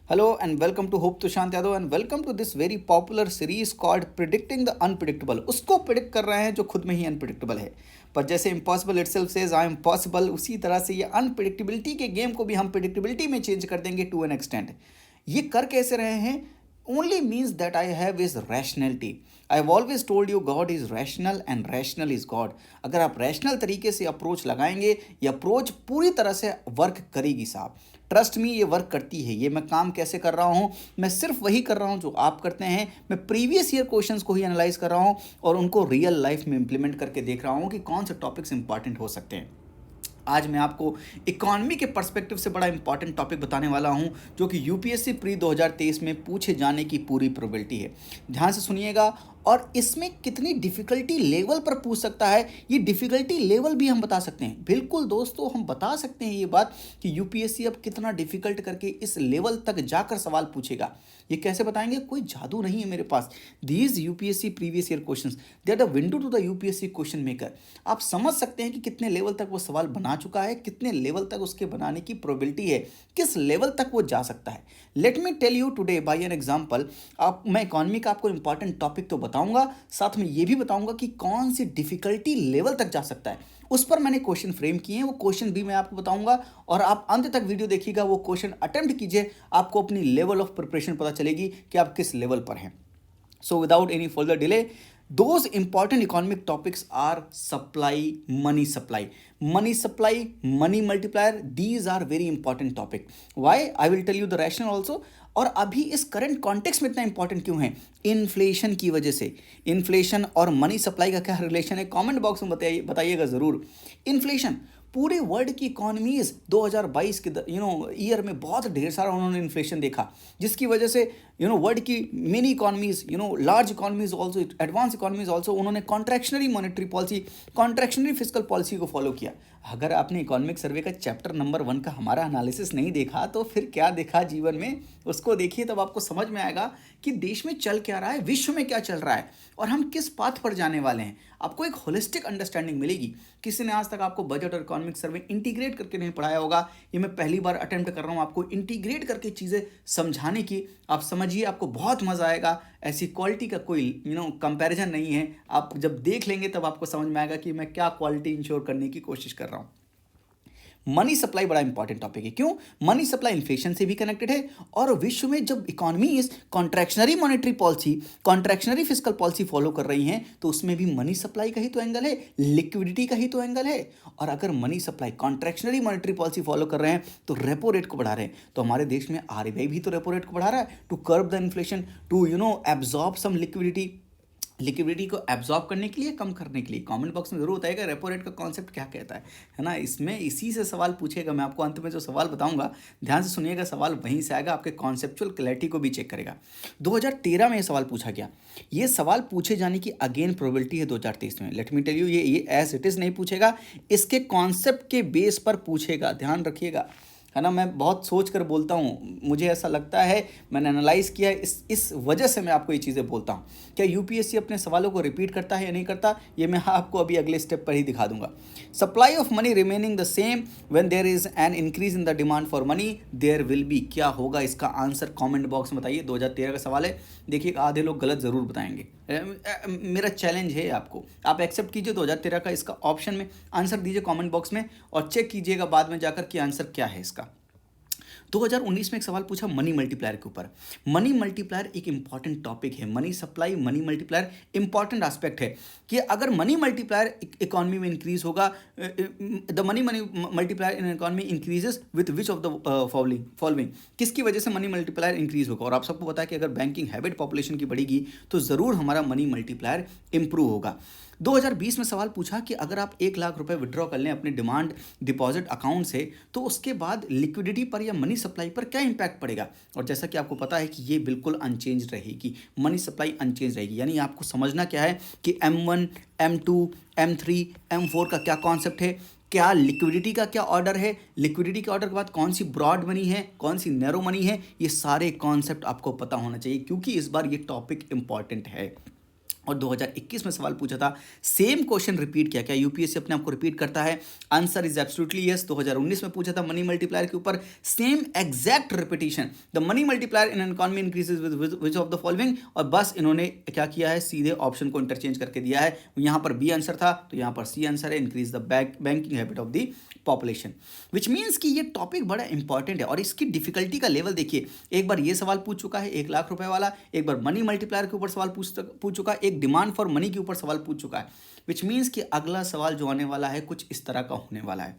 Hello and welcome to Hope Tushant Yadav and welcome to this very popular series called Predicting the Unpredictable. उसको predict कर रहे हैं जो खुद में ही अनप्रिडिक्टेबल है, पर जैसे impossible itself says I am possible, उसी तरह से ये अनप्रिडिक्टेबिलिटी के गेम को भी हम प्रिडिक्टेबिलिटी में चेंज कर देंगे टू एन एक्सटेंट. ये कर कैसे रहे हैं? only means that I have is rationality. I have always told you God is rational and rational is God. अगर आप रैशनल तरीके से अप्रोच लगाएंगे, ये अप्रोच पूरी तरह से वर्क करेगी साहब. ट्रस्ट मी, ये वर्क करती है. ये मैं काम कैसे कर रहा हूँ? मैं सिर्फ वही कर रहा हूँ जो आप करते हैं. मैं प्रीवियस ईयर क्वेश्चंस को ही एनालाइज कर रहा हूँ और उनको रियल लाइफ में इंप्लीमेंट करके देख रहा हूँ कि कौन से टॉपिक्स इंपॉर्टेंट हो सकते हैं. आज मैं आपको इकोनॉमी के पर्सपेक्टिव से बड़ा इंपॉर्टेंट टॉपिक बताने वाला हूं जो कि यूपीएससी प्री 2023 में पूछे जाने की पूरी प्रोबेबिलिटी है. ध्यान से सुनिएगा. और इसमें कितनी डिफ़िकल्टी लेवल पर पूछ सकता है, ये डिफ़िकल्टी लेवल भी हम बता सकते हैं. बिल्कुल दोस्तों, हम बता सकते हैं ये बात कि यूपीएससी अब कितना डिफ़िकल्ट करके इस लेवल तक जाकर सवाल पूछेगा. ये कैसे बताएंगे? कोई जादू नहीं है मेरे पास. These UPSC previous year questions, they are the window to the UPSC question maker. आप समझ सकते हैं कि कितने लेवल तक वो सवाल बना चुका है, कितने लेवल तक उसके बनाने की प्रोबेबिलिटी है, किस लेवल तक वो जा सकता है. Let me tell you today bye an example. मैं इकोनॉमी का आपको इंपॉर्टेंट टॉपिक तो बताऊंगा, साथ में ये भी बताऊंगा कि कौन सी डिफिकल्टी लेवल तक जा सकता है. उस पर मैंने क्वेश्चन फ्रेम किए हैं, वो क्वेश्चन भी मैं आपको बताऊंगा और आप अंत तक वीडियो देखिएगा. वो क्वेश्चन अटेम्प्ट कीजिए, आपको अपनी लेवल ऑफ प्रिपरेशन पता चलेगी कि आप किस लेवल पर हैं. So without any further delay, those important economic topics are supply, money supply, money multiplier. These are very important topic. Why? I will tell you the rationale also. और अभी इस करंट कॉन्टेक्स्ट में इतना important क्यों है? Inflation की वजह से. इन्फ्लेशन और मनी सप्लाई का क्या रिलेशन है? कमेंट बॉक्स में बताइएगा ज़रूर. इन्फ्लेशन पूरे वर्ल्ड की इकोनॉमीज 2022 के ईयर में बहुत ढेर सारा उन्होंने इन्फ्लेशन देखा, जिसकी वजह से वर्ल्ड की many economies, large economies also, advance economies also, उन्होंने contractionary monetary policy, contractionary fiscal policy को फॉलो किया. अगर आपने इकोनॉमिक सर्वे का चैप्टर नंबर 1 का हमारा एनालिसिस नहीं देखा तो फिर क्या देखा जीवन में? उसको देखिए, तब आपको समझ में आएगा कि देश में चल क्या रहा है, विश्व में क्या चल रहा है और हम किस पाथ पर जाने वाले हैं. आपको एक होलिस्टिक अंडरस्टैंडिंग मिलेगी. किसी ने आज तक आपको बजट और इकोनॉमिक सर्वे इंटीग्रेट करके नहीं पढ़ाया होगा. ये मैं पहली बार अटेम्प्ट कर रहा हूँ आपको इंटीग्रेट करके चीज़ें समझाने की. आप समझिए, आपको बहुत मज़ा आएगा. ऐसी क्वालिटी का कोई कंपैरिजन नहीं है. आप जब देख लेंगे तब आपको समझ में आएगा कि मैं क्या क्वालिटी इंश्योर करने की कोशिश कर रहा हूँ. मनी सप्लाई बड़ा इंपॉर्टेंट टॉपिक है. क्यों? मनी सप्लाई इन्फ्लेशन से भी कनेक्टेड है और विश्व में जब इकोनॉमी इस contractionary monetary policy, contractionary fiscal policy follow कर रही हैं तो उसमें भी मनी सप्लाई का ही तो एंगल है, लिक्विडिटी का ही तो एंगल है. और अगर money supply contractionary monetary policy follow कर रहे हैं तो रेपो रेट को बढ़ा रहे हैं. तो हमारे देश में आरबीआई भी तो रेपो रेट को बढ़ा रहा है to curb the inflation, to absorb some liquidity को एब्जॉर्ब करने के लिए, कम करने के लिए. कमेंट बॉक्स में जरूर बताइएगा रेपो रेट का कॉन्सेप्ट क्या कहता है ना. इसमें इसी से सवाल पूछेगा. मैं आपको अंत में जो सवाल बताऊंगा, ध्यान से सुनिएगा, सवाल वहीं से आएगा, आपके कॉन्सेप्चुअल क्लैरिटी को भी चेक करेगा. 2013 में ये सवाल पूछा गया. ये सवाल पूछे जाने की अगेन प्रोबेबिलिटी है 2023 में. लेट मी टेल यू, ये एज इट इज़ नहीं पूछेगा, इसके कॉन्सेप्ट के बेस पर पूछेगा. ध्यान रखिएगा, है ना. मैं बहुत सोच कर बोलता हूँ, मुझे ऐसा लगता है, मैंने एनालाइज़ किया है, इस वजह से मैं आपको ये चीज़ें बोलता हूँ. क्या यूपीएससी अपने सवालों को रिपीट करता है या नहीं करता, ये मैं आपको अभी अगले स्टेप पर ही दिखा दूंगा. Supply of money remaining the same when there is an increase in the demand for money there will be. क्या होगा इसका आंसर? कमेंट बॉक्स में बताइए. 2013 का सवाल है. देखिए, आधे लोग गलत ज़रूर बताएंगे. मेरा चैलेंज है आपको, आप एक्सेप्ट कीजिए 2013 का इसका ऑप्शन में आंसर दीजिए कमेंट बॉक्स में और चेक कीजिएगा बाद में जाकर कि आंसर क्या है इसका. 2019 में एक सवाल पूछा मनी मल्टीप्लायर के ऊपर. मनी मल्टीप्लायर एक इंपॉर्टेंट टॉपिक है. Money supply, money multiplier important aspect है कि अगर मनी मल्टीप्लायर इकोनॉमी में इंक्रीज होगा, the money multiplier in economy increases with which of the following. किसकी वजह से मनी मल्टीप्लायर इंक्रीज होगा? और आप सबको पता है कि अगर बैंकिंग हैबिट पॉपुलेशन की बढ़ेगी तो ज़रूर हमारा मनी मल्टीप्लायर इंप्रूव होगा. 2020 में सवाल पूछा कि अगर आप 1 लाख रुपए विड्रॉ कर लें अपने डिमांड डिपॉजिट अकाउंट से तो उसके बाद लिक्विडिटी पर या मनी सप्लाई पर क्या इंपैक्ट पड़ेगा. और जैसा कि आपको पता है कि ये बिल्कुल अनचेंज रहेगी, मनी सप्लाई अनचेंज रहेगी. यानी आपको समझना क्या है कि M1, M2, M3, M4 का क्या कॉन्सेप्ट है, क्या लिक्विडिटी का क्या ऑर्डर है, लिक्विडिटी के ऑर्डर के बाद कौन सी ब्रॉड मनी है, कौन सी नैरो मनी है. ये सारे कॉन्सेप्ट आपको पता होना चाहिए क्योंकि इस बार ये टॉपिक इंपॉर्टेंट है. और 2021 में सवाल पूछा था, सेम क्वेश्चन रिपीट किया। क्या यूपीएससी अपने आप को रिपीट करता है? Answer is absolutely yes. 2019 में पूछा था मनी मल्टीप्लायर के ऊपर, same exact repetition, the money multiplier in an economy increases with which of the following, और बस इन्होंने क्या किया है, सीधे ऑप्शन को इंटरचेंज करके दिया है। यहाँ पर बी आंसर था तो यहाँ पर सी आंसर है, increase the banking habit of the population, which means कि ये टॉपिक बड़ा इंपॉर्टेंट है। और इसकी डिफिकल्टी का लेवल देखिए, एक बार ये सवाल पूछ चुका है 1 लाख रुपए वाला, एक बार मनी मल्टीप्लायर के ऊपर सवाल पूछ चुका है, एक डिमांड फॉर मनी के ऊपर सवाल पूछ चुका है, विच मीन्स कि अगला सवाल जो आने वाला है कुछ इस तरह का होने वाला है।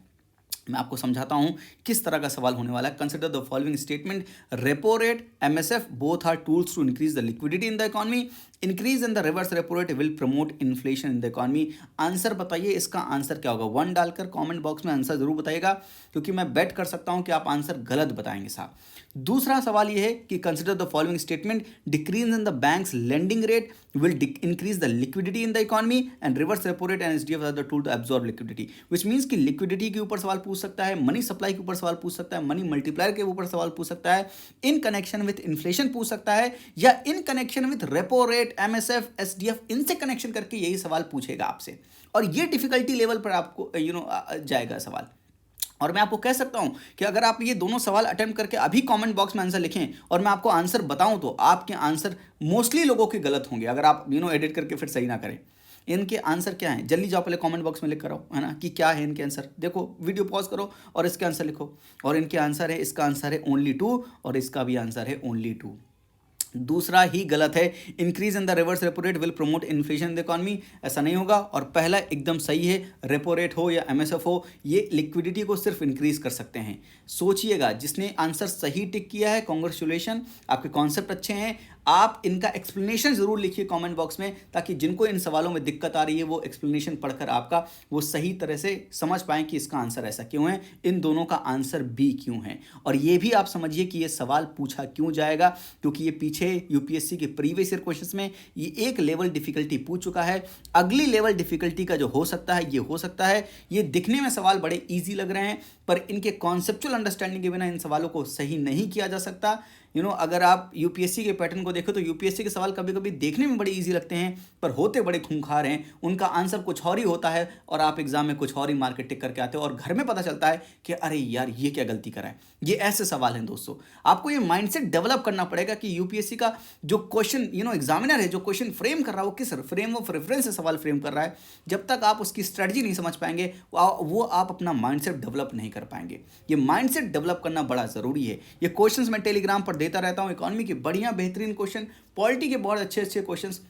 मैं आपको समझाता हूं किस तरह का सवाल होने वाला है। Consider the following statement, repo rate, MSF both are tools to increase the liquidity in the economy, increase in the reverse repo rate will promote inflation in the economy. Answer बताइए, इसका आंसर क्या होगा? 1 डालकर comment box में answer जरूर बताइएगा, क्योंकि मैं बेट कर सकता हूं कि आप आंसर गलत बताएंगे साहब। दूसरा सवाल यह है कि consider the following statement, decrease in the banks lending rate will increase the liquidity in the economy and reverse repo rate and SDF are the tool to absorb liquidity, which means कि liquidity के ऊपर सवाल पूछ सकता है, money supply के ऊपर सवाल पूछ सकता है, मनी मल्टीप्लायर के ऊपर सवाल पूछ सकता है, इन कनेक्शन विथ इन्फ्लेशन पूछ सकता है, या in connection with repo rate, MSF, SDF, इनसे कनेक्शन करके यही सवाल पूछेगा आपसे। और ये डिफिकल्टी लेवल पर आपको जाएगा सवाल। और मैं आपको कह सकता हूं कि अगर आप ये दोनों सवाल अटेम्प्ट करके अभी कमेंट बॉक्स में आंसर लिखें और मैं आपको आंसर बताऊं तो आपके आंसर मोस्टली लोगों के गलत होंगे, अगर आप एडिट करके फिर सही ना करें। इनके आंसर क्या हैं, जल्दी जाओ पहले कमेंट बॉक्स में लिख कर आओ, है ना, कि क्या है इनके आंसर। देखो वीडियो पॉज करो और इसके आंसर लिखो। और इनके आंसर है, इसका आंसर है ओनली 2 और इसका भी आंसर है ओनली 2। दूसरा ही गलत है, increase in the reverse repo rate will promote inflation in the economy, ऐसा नहीं होगा। और पहला एकदम सही है, रेपो रेट हो या एमएसएफ हो, ये लिक्विडिटी को सिर्फ इंक्रीज कर सकते हैं। सोचिएगा, जिसने आंसर सही टिक किया है, कांग्रेचुलेशन, आपके कॉन्सेप्ट अच्छे हैं। आप इनका एक्सप्लेनेशन जरूर लिखिए कमेंट बॉक्स में, ताकि जिनको इन सवालों में दिक्कत आ रही है वो एक्सप्लेनेशन पढ़कर आपका वो सही तरह से समझ पाएं कि इसका आंसर ऐसा क्यों है, इन दोनों का आंसर बी क्यों है। और ये भी आप समझिए कि ये सवाल पूछा क्यों जाएगा, क्योंकि ये पीछे यूपीएससी के प्रीवियस ईयर क्वेश्चंस में ये एक लेवल डिफिकल्टी पूछ चुका है। अगली लेवल डिफिकल्टी का जो हो सकता है, ये हो सकता है ये दिखने में सवाल बड़े ईजी लग रहे हैं, पर इनके कॉन्सेप्चुअल अंडरस्टैंडिंग के बिना इन सवालों को सही नहीं किया जा सकता। अगर आप यूपीएससी के पैटर्न को देखो तो यूपीएससी के सवाल कभी कभी देखने में बड़े इजी लगते हैं, पर होते बड़े खूंखार हैं। उनका आंसर कुछ और ही होता है और आप एग्जाम में कुछ और ही मार्केट टिक करके आते हो और घर में पता चलता है कि अरे यार ये क्या गलती करा है। ये ऐसे सवाल हैं दोस्तों, आपको ये माइंडसेट डेवलप करना पड़ेगा कि यूपीएससी का जो क्वेश्चन एग्जामिनर है, जो क्वेश्चन फ्रेम कर रहा है, वो किस फ्रेम ऑफ रेफरेंस से सवाल फ्रेम कर रहा है। जब तक आप उसकी स्ट्रेटजी नहीं समझ पाएंगे वो आप अपना माइंडसेट डेवलप नहीं कर पाएंगे। ये माइंडसेट डेवलप करना बड़ा जरूरी है। ये क्वेश्चंस मैं टेलीग्राम पर देता रहता हूं, इकोनॉमी के बढ़िया बेहतरीन क्वेश्चन, पॉलिटी के बहुत अच्छे अच्छे क्वेश्चंस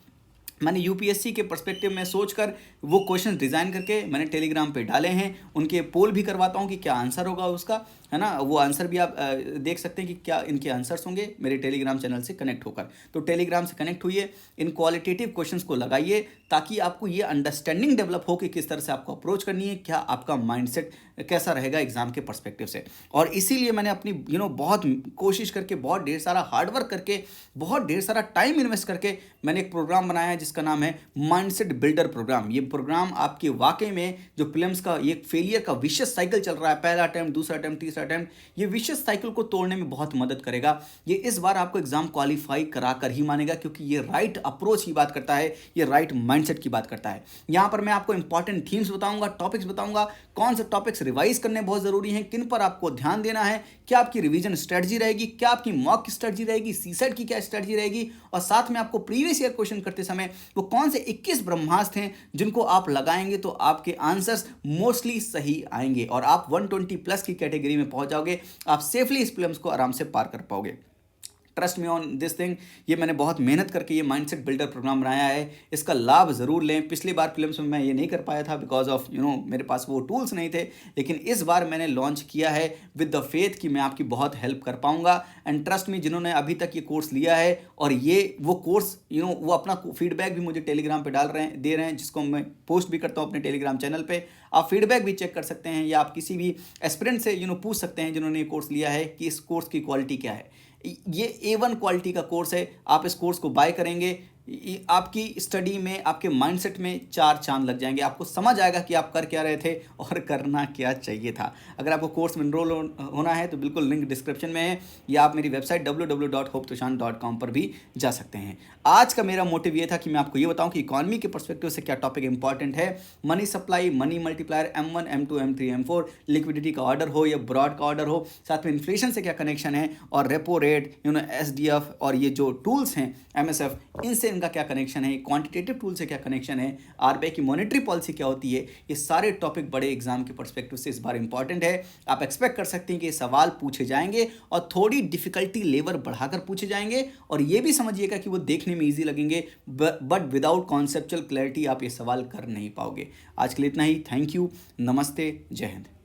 मैंने यूपीएससी के पर्सपेक्टिव में सोचकर वो क्वेश्चन डिज़ाइन करके मैंने टेलीग्राम पे डाले हैं। उनके पोल भी करवाता हूँ कि क्या आंसर होगा उसका, है ना। वो आंसर भी आप देख सकते हैं कि क्या इनके आंसर्स होंगे मेरे टेलीग्राम चैनल से कनेक्ट होकर। तो टेलीग्राम से कनेक्ट हुइए, इन क्वालिटेटिव क्वेश्चंस को लगाइए, ताकि आपको ये अंडरस्टैंडिंग डेवलप हो कि किस तरह से आपको अप्रोच करनी है, क्या आपका माइंडसेट कैसा रहेगा एग्जाम के पर्सपेक्टिव से। और इसीलिए मैंने अपनी बहुत कोशिश करके, बहुत ढेर सारा हार्डवर्क करके, बहुत ढेर सारा टाइम इन्वेस्ट करके मैंने एक प्रोग्राम बनाया है जिसका नाम है माइंडसेट बिल्डर प्रोग्राम। ये प्रोग्राम आपके वाकई में जो प्रीलिम्स का ये फेलियर का विशियस साइकिल चल रहा है, पहला अटेम्प्ट, दूसरा अटेम्प्ट, तीसरा अटेम्प्ट, ये विशियस साइकिल को तोड़ने में बहुत मदद करेगा। ये इस बार आपको एग्जाम क्वालिफाई करा कर ही मानेगा, क्योंकि ये राइट अप्रोच की बात करता है, ये राइट माइंडसेट की बात करता है। यहाँ पर मैं आपको इंपॉर्टेंट थीम्स बताऊंगा, टॉपिक्स बताऊंगा, कौन से टॉपिक्स रिवाइज करने बहुत जरूरी हैं, किन पर आपको ध्यान देना है, क्या आपकी रिवीजन स्ट्रेटजी रहेगी, क्या आपकी मॉक स्ट्रेटजी रहेगी, सीसेट की क्या स्ट्रेटजी रहेगी, और साथ में आपको प्रीवियस ईयर क्वेश्चन करते समय वो कौन से 21 ब्रह्मास्त्र हैं जिनको आप लगाएंगे तो आपके आंसर्स मोस्टली सही आएंगे और आप 120 प्लस की कैटेगरी में पहुंच जाओगे। आप सेफली इस प्रीलिम्स को आराम से पार कर पाओगे। Trust me on this thing. ये मैंने बहुत मेहनत करके ये माइंडसेट बिल्डर प्रोग्राम बनाया है, इसका लाभ ज़रूर लें। पिछली बार प्रीलिम्स में मैं ये नहीं कर पाया था बिकॉज ऑफ मेरे पास वो टूल्स नहीं थे, लेकिन इस बार मैंने लॉन्च किया है विद द फेथ कि मैं आपकी बहुत हेल्प कर पाऊंगा। एंड ट्रस्ट मी, जिन्होंने अभी तक ये कोर्स लिया है और ये वो कोर्स वो अपना फीडबैक भी मुझे टेलीग्राम पर दे रहे हैं, जिसको मैं पोस्ट भी करता हूँ अपने टेलीग्राम चैनल पर। आप फीडबैक भी चेक कर सकते हैं, या आप किसी भी एस्पिरेंट से पूछ सकते हैं जिन्होंने ये कोर्स लिया है कि इस कोर्स की क्वालिटी क्या है। ये A1 क्वालिटी का कोर्स है। आप इस कोर्स को बाय करेंगे, आपकी स्टडी में, आपके माइंडसेट में चार चांद लग जाएंगे। आपको समझ आएगा कि आप कर क्या रहे थे और करना क्या चाहिए था। अगर आपको कोर्स में इनरोल होना है तो बिल्कुल लिंक डिस्क्रिप्शन में है, या आप मेरी वेबसाइट www.hopetoshan.com पर भी जा सकते हैं। आज का मेरा मोटिव ये था कि मैं आपको ये बताऊं कि इकोनॉमी के पर्सपेक्टिव से क्या टॉपिक इंपॉर्टेंट है। Money supply, money multiplier, M1, M2, M3, M4, liquidity का ऑर्डर हो या ब्रॉड का ऑर्डर हो, साथ में इन्फ्लेशन से क्या कनेक्शन है, और रेपो रेट, SDF और ये जो टूल्स हैं MSF, इनसे इनका क्या कनेक्शन है, क्वांटिटेटिव टूल से क्या कनेक्शन है, RBI की मॉनेटरी पॉलिसी क्या होती है। ये सारे टॉपिक बड़े एग्जाम के पर्सपेक्टिव से इस बार इंपॉर्टेंट है। आप एक्सपेक्ट कर सकते हैं कि ये सवाल पूछे जाएंगे और थोड़ी डिफिकल्टी लेवल बढ़ाकर पूछे जाएंगे, और ये भी समझिएगा कि वो देखने में ईजी लगेंगे, बट विदाउट कॉन्सेप्चुअल क्लैरिटी आप ये सवाल कर नहीं पाओगे। आज के लिए इतना ही। थैंक यू, नमस्ते, जय हिंद।